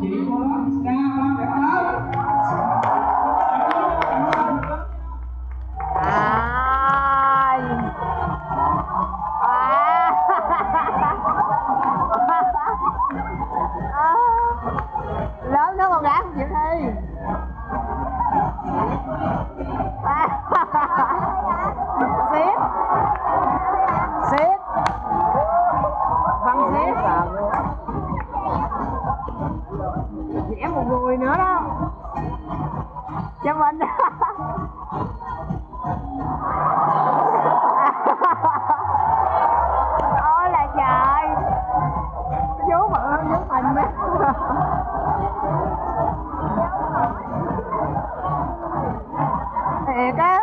chị cô đó ra ba đẹp lắm. Lớn đó con gái không chịu thi. Xiết xiết văn xiết vẽ một người nữa đó cho mình. Ôi là trời, vú bự hơn vú mình á. Thiệt á.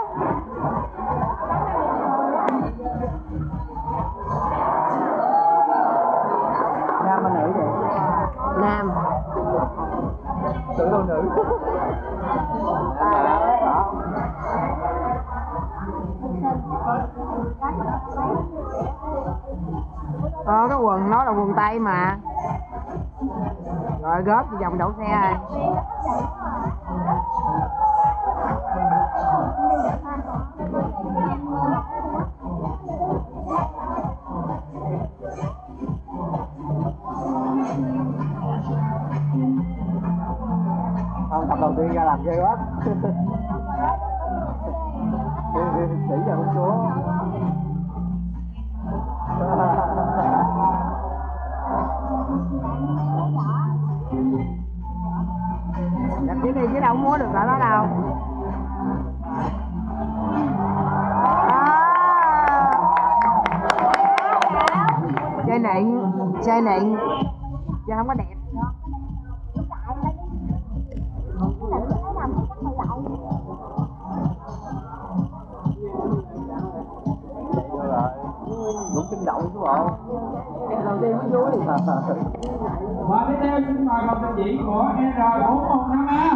Nam hay nữ vậy? Nam. Tưởng đâu nữ. Cái quần nó là quần tây mà. Rồi góp vòng đậu xe rồi. Không, tập đầu tiên ra làm ghê quá. Chỉ giờ không chúa. Đập dưới đi chứ đâu múa được ở đó đâu. Chơi nịnh, chơi nịnh, chơi không có đẹp. Đúng sinh động chứ bộ. Đầu tiên mới vui. Và tiếp theo xin mời một trình diễn của R415A.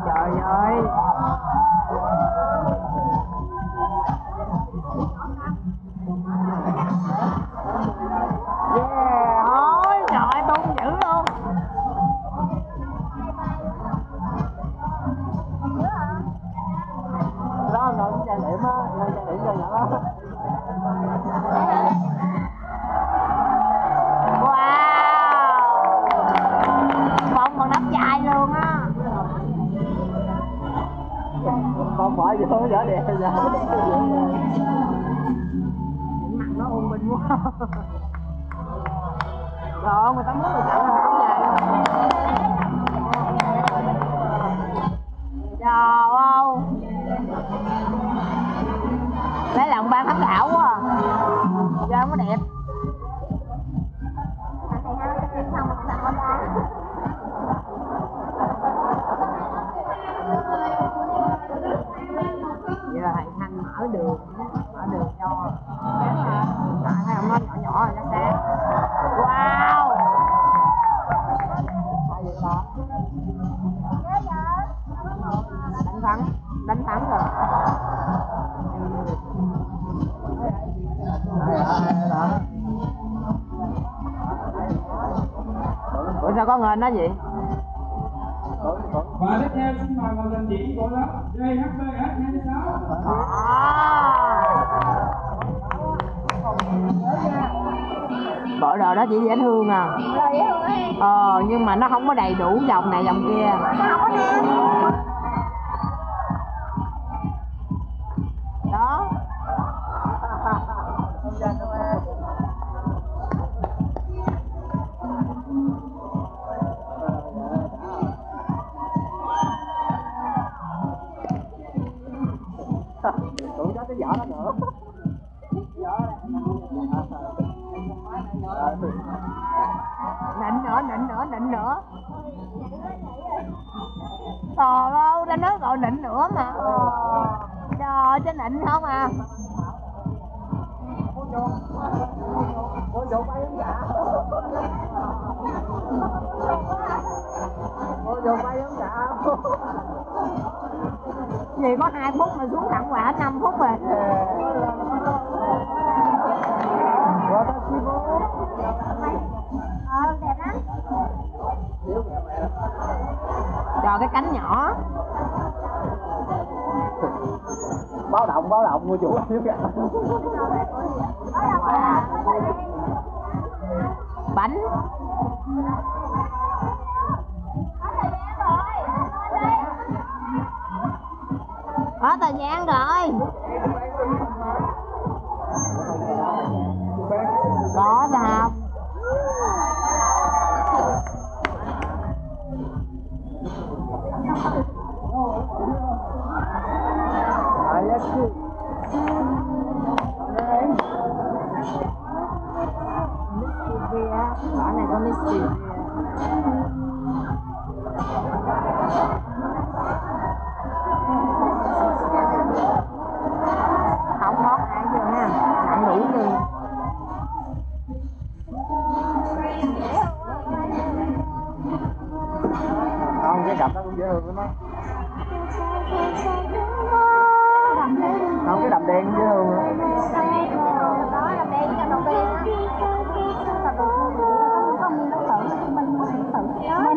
Trời ơi. Yeah, ôi trời tung dữ luôn. Đó là trang điểm á, trang điểm cho nhỏ đó. Wow. Bông còn nắp chai luôn á. Con bỏ vô vỏ đẹp ra. Mặt nó ung binh quá. Rồi người ta muốn người chặn là không vậy. Trời ơi. Lấy lòng ban giám khảo quá à. Giờ không có đẹp. Giờ thầy Thanh mở đường cho. Thấy không, nó nhỏ nhỏ rồi nó sáng. Wow. Đánh thắng rồi. Ủa sao có ngên đó vậy? Và tiếp theo xin mời một trình diễn của lớp JHBS26. Bộ đồ đó chỉ dễ thương à. Nhưng mà nó không có đầy đủ vòng này vòng kia. Đó. Tụi nó tới vỏ đó nữa. Nịnh nữa. Trời ơi, ta nói gọi nịnh nữa mà. Trời, chứ nịnh không à. Gì có 2 phút mà xuống tặng quà 5 phút rồi. thò cái cánh nhỏ. Báo động mua chủ xíu kìa. Bánh. Có thời gian rồi. Có sao? Rõ này có mystery. Không hót ai chưa ha, chặn đủ đi. Không, cái cặp nó cũng dễ thương lắm á. Không, cái đầm đen cũng dễ thương lắm. Đó, đầm đen với đầm đen á.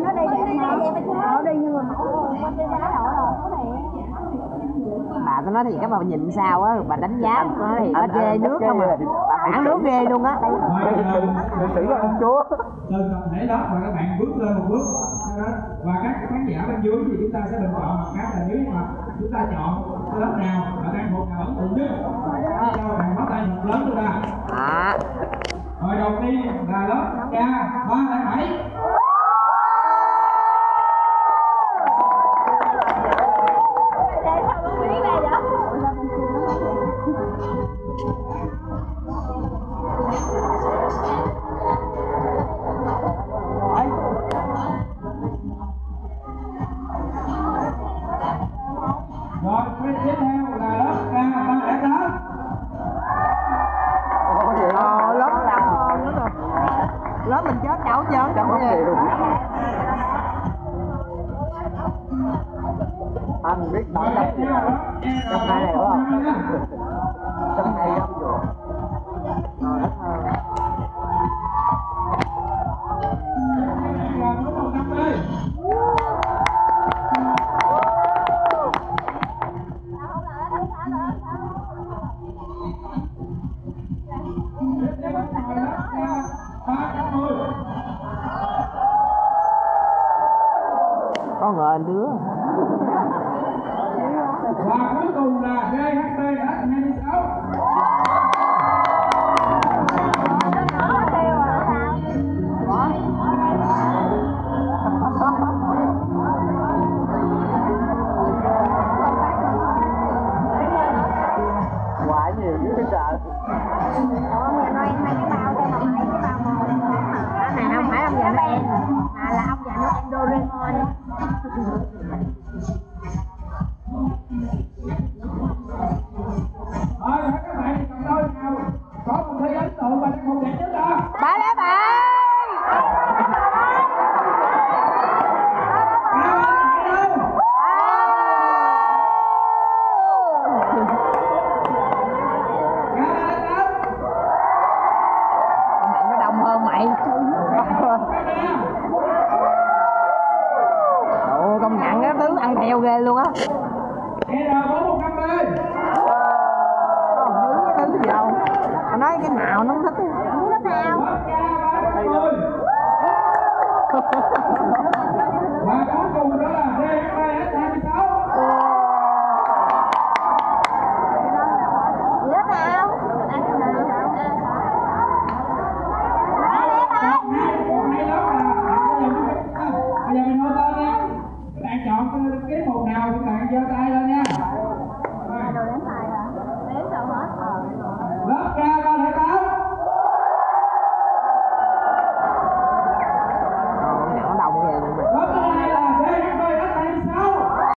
Nó đi để nó đi nhưng mà bà có nói thì các bà nhìn sao á, bà đánh giá nó thì có ghê nước không à, bà hãng nước ghê luôn á. Lịch sử là ông chúa. Từ tập thể lớp và các bạn bước lên một bước và các khán giả bên dưới thì chúng ta sẽ bình chọn mặt khác là nếu mà chúng ta chọn cái lớp nào và trang phục nào ấn tượng nhất cho bạn bắt tay thật lớn chúng ta. Rồi đầu tiên là lớp K307. Rồi tiếp theo là lớp K308. Lớp làm con nữa rồi. Lớp mình chết đâu chết đâu vậy. Anh biết nói Tiếp theo là lớp trong hai này đúng không? Trong hai góc rồi. Rồi hết hơn. là số 150. Có ngờ đứa. Và cuối cùng là GHTS26. Quá nhiều chứ trời. Cái này không phải ông già Noel mà là ông già Noel Doraemon. Các bạn cầm đôi nào có một thế ấn tượng và trang phục đẹp nhất đó. Bà lẽ bà nó đông hơn mày. Ồ, công nhận cái tướng ăn theo ghê luôn á. R450. Cái thứ gì đâu. Tao nói cái màu nó không thích. Không thích nào. K310.